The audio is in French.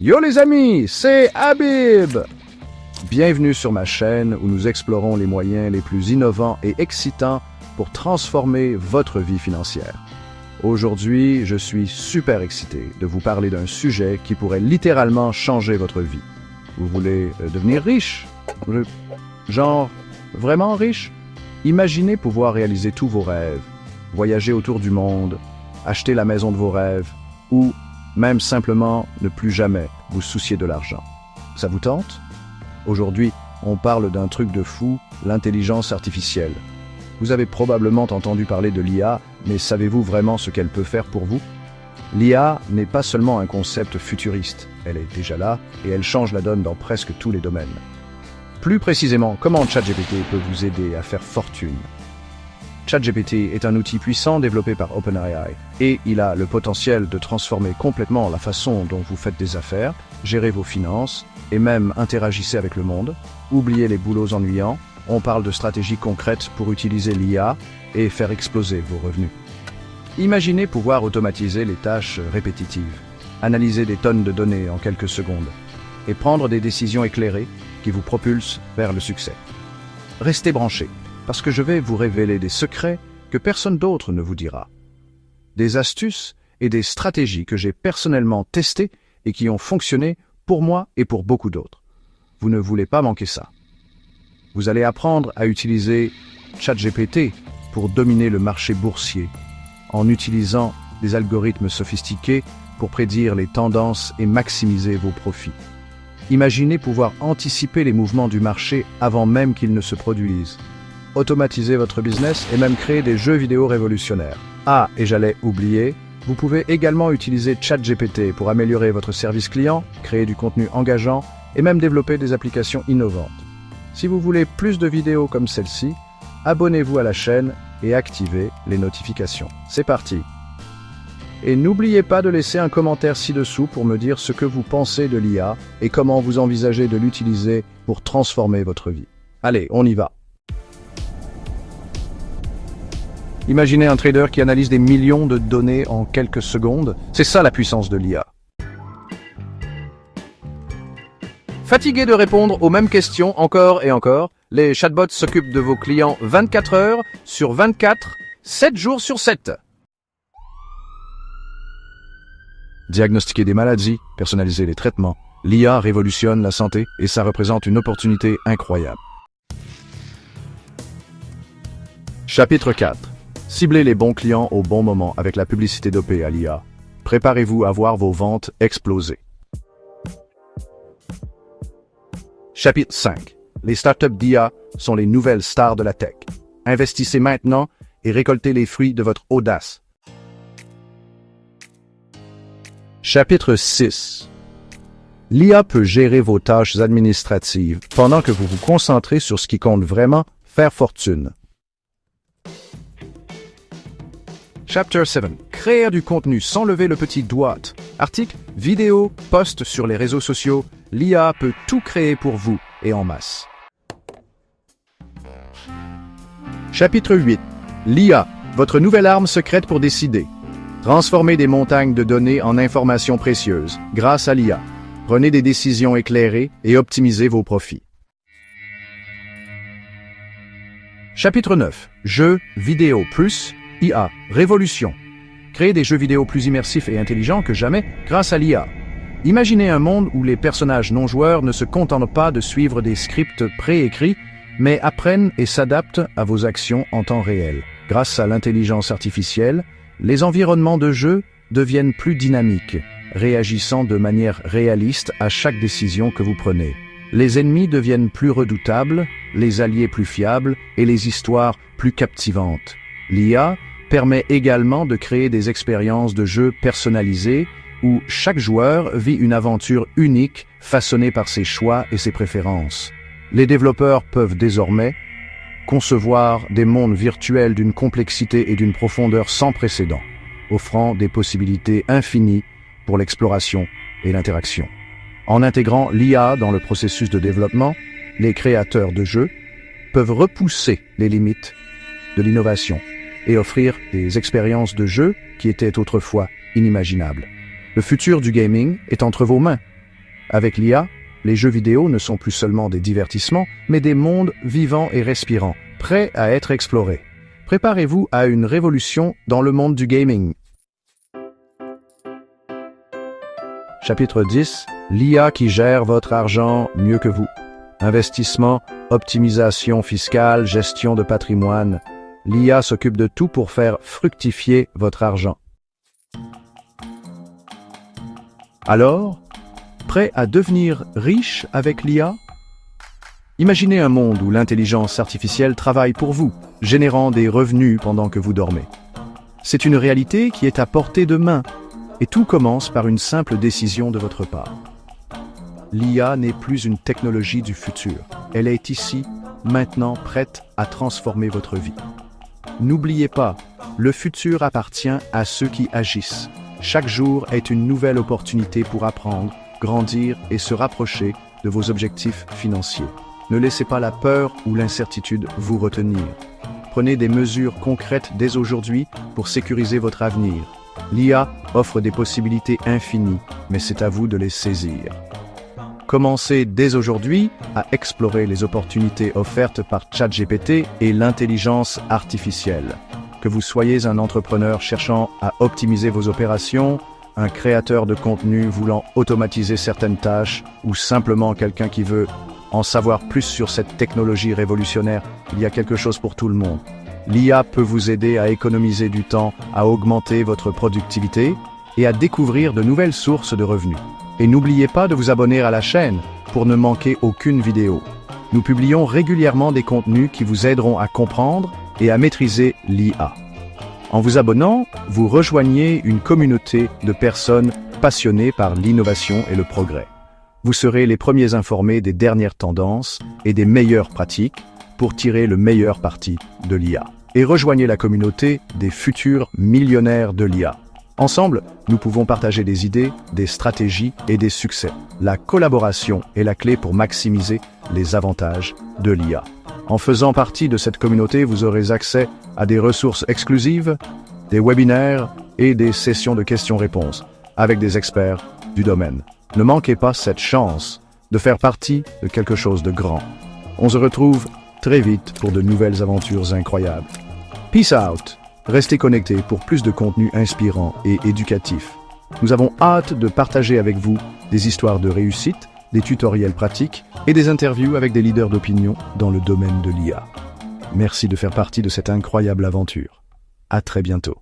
Yo les amis, c'est Habib! Bienvenue sur ma chaîne où nous explorons les moyens les plus innovants et excitants pour transformer votre vie financière. Aujourd'hui, je suis super excité de vous parler d'un sujet qui pourrait littéralement changer votre vie. Vous voulez devenir riche? Genre, vraiment riche? Imaginez pouvoir réaliser tous vos rêves, voyager autour du monde, acheter la maison de vos rêves ou même simplement ne plus jamais vous soucier de l'argent. Ça vous tente? Aujourd'hui, on parle d'un truc de fou, l'intelligence artificielle. Vous avez probablement entendu parler de l'IA, mais savez-vous vraiment ce qu'elle peut faire pour vous? L'IA n'est pas seulement un concept futuriste, elle est déjà là et elle change la donne dans presque tous les domaines. Plus précisément, comment ChatGPT peut vous aider à faire fortune? ChatGPT est un outil puissant développé par OpenAI et il a le potentiel de transformer complètement la façon dont vous faites des affaires, gérez vos finances et même interagissez avec le monde. Oubliez les boulots ennuyants, on parle de stratégies concrètes pour utiliser l'IA et faire exploser vos revenus. Imaginez pouvoir automatiser les tâches répétitives, analyser des tonnes de données en quelques secondes et prendre des décisions éclairées qui vous propulsent vers le succès. Restez branchés, parce que je vais vous révéler des secrets que personne d'autre ne vous dira. Des astuces et des stratégies que j'ai personnellement testées et qui ont fonctionné pour moi et pour beaucoup d'autres. Vous ne voulez pas manquer ça. Vous allez apprendre à utiliser ChatGPT pour dominer le marché boursier, en utilisant des algorithmes sophistiqués pour prédire les tendances et maximiser vos profits. Imaginez pouvoir anticiper les mouvements du marché avant même qu'ils ne se produisent. Automatiser votre business et même créer des jeux vidéo révolutionnaires. Ah, et j'allais oublier, vous pouvez également utiliser ChatGPT pour améliorer votre service client, créer du contenu engageant et même développer des applications innovantes. Si vous voulez plus de vidéos comme celle-ci, abonnez-vous à la chaîne et activez les notifications. C'est parti! Et n'oubliez pas de laisser un commentaire ci-dessous pour me dire ce que vous pensez de l'IA et comment vous envisagez de l'utiliser pour transformer votre vie. Allez, on y va! Imaginez un trader qui analyse des millions de données en quelques secondes. C'est ça la puissance de l'IA. Fatigué de répondre aux mêmes questions encore et encore, les chatbots s'occupent de vos clients 24 heures sur 24, 7 jours sur 7. Diagnostiquer des maladies, personnaliser les traitements, l'IA révolutionne la santé et ça représente une opportunité incroyable. Chapitre 4. Ciblez les bons clients au bon moment avec la publicité dopée à l'IA. Préparez-vous à voir vos ventes exploser. Chapitre 5. Les startups d'IA sont les nouvelles stars de la tech. Investissez maintenant et récoltez les fruits de votre audace. Chapitre 6. L'IA peut gérer vos tâches administratives pendant que vous vous concentrez sur ce qui compte vraiment, faire fortune. Chapter 7. Créer du contenu sans lever le petit doigt. Articles, vidéos, posts sur les réseaux sociaux. L'IA peut tout créer pour vous et en masse. Chapitre 8. L'IA, votre nouvelle arme secrète pour décider. Transformez des montagnes de données en informations précieuses grâce à l'IA. Prenez des décisions éclairées et optimisez vos profits. Chapitre 9. Jeux vidéo plus IA, révolution. Créez des jeux vidéo plus immersifs et intelligents que jamais grâce à l'IA. Imaginez un monde où les personnages non-joueurs ne se contentent pas de suivre des scripts préécrits, mais apprennent et s'adaptent à vos actions en temps réel. Grâce à l'intelligence artificielle, les environnements de jeu deviennent plus dynamiques, réagissant de manière réaliste à chaque décision que vous prenez. Les ennemis deviennent plus redoutables, les alliés plus fiables et les histoires plus captivantes. L'IA permet également de créer des expériences de jeu personnalisées où chaque joueur vit une aventure unique façonnée par ses choix et ses préférences. Les développeurs peuvent désormais concevoir des mondes virtuels d'une complexité et d'une profondeur sans précédent, offrant des possibilités infinies pour l'exploration et l'interaction. En intégrant l'IA dans le processus de développement, les créateurs de jeux peuvent repousser les limites de l'innovation et offrir des expériences de jeu qui étaient autrefois inimaginables. Le futur du gaming est entre vos mains. Avec l'IA, les jeux vidéo ne sont plus seulement des divertissements, mais des mondes vivants et respirants, prêts à être explorés. Préparez-vous à une révolution dans le monde du gaming. Chapitre 10. L'IA qui gère votre argent mieux que vous. Investissement, optimisation fiscale, gestion de patrimoine. L'IA s'occupe de tout pour faire fructifier votre argent. Alors, prêt à devenir riche avec l'IA? Imaginez un monde où l'intelligence artificielle travaille pour vous, générant des revenus pendant que vous dormez. C'est une réalité qui est à portée de main, et tout commence par une simple décision de votre part. L'IA n'est plus une technologie du futur. Elle est ici, maintenant prête à transformer votre vie. N'oubliez pas, le futur appartient à ceux qui agissent. Chaque jour est une nouvelle opportunité pour apprendre, grandir et se rapprocher de vos objectifs financiers. Ne laissez pas la peur ou l'incertitude vous retenir. Prenez des mesures concrètes dès aujourd'hui pour sécuriser votre avenir. L'IA offre des possibilités infinies, mais c'est à vous de les saisir. Commencez dès aujourd'hui à explorer les opportunités offertes par ChatGPT et l'intelligence artificielle. Que vous soyez un entrepreneur cherchant à optimiser vos opérations, un créateur de contenu voulant automatiser certaines tâches ou simplement quelqu'un qui veut en savoir plus sur cette technologie révolutionnaire, il y a quelque chose pour tout le monde. L'IA peut vous aider à économiser du temps, à augmenter votre productivité et à découvrir de nouvelles sources de revenus. Et n'oubliez pas de vous abonner à la chaîne pour ne manquer aucune vidéo. Nous publions régulièrement des contenus qui vous aideront à comprendre et à maîtriser l'IA. En vous abonnant, vous rejoignez une communauté de personnes passionnées par l'innovation et le progrès. Vous serez les premiers informés des dernières tendances et des meilleures pratiques pour tirer le meilleur parti de l'IA. Et rejoignez la communauté des futurs millionnaires de l'IA. Ensemble, nous pouvons partager des idées, des stratégies et des succès. La collaboration est la clé pour maximiser les avantages de l'IA. En faisant partie de cette communauté, vous aurez accès à des ressources exclusives, des webinaires et des sessions de questions-réponses avec des experts du domaine. Ne manquez pas cette chance de faire partie de quelque chose de grand. On se retrouve très vite pour de nouvelles aventures incroyables. Peace out! Restez connectés pour plus de contenu inspirant et éducatif. Nous avons hâte de partager avec vous des histoires de réussite, des tutoriels pratiques et des interviews avec des leaders d'opinion dans le domaine de l'IA. Merci de faire partie de cette incroyable aventure. À très bientôt.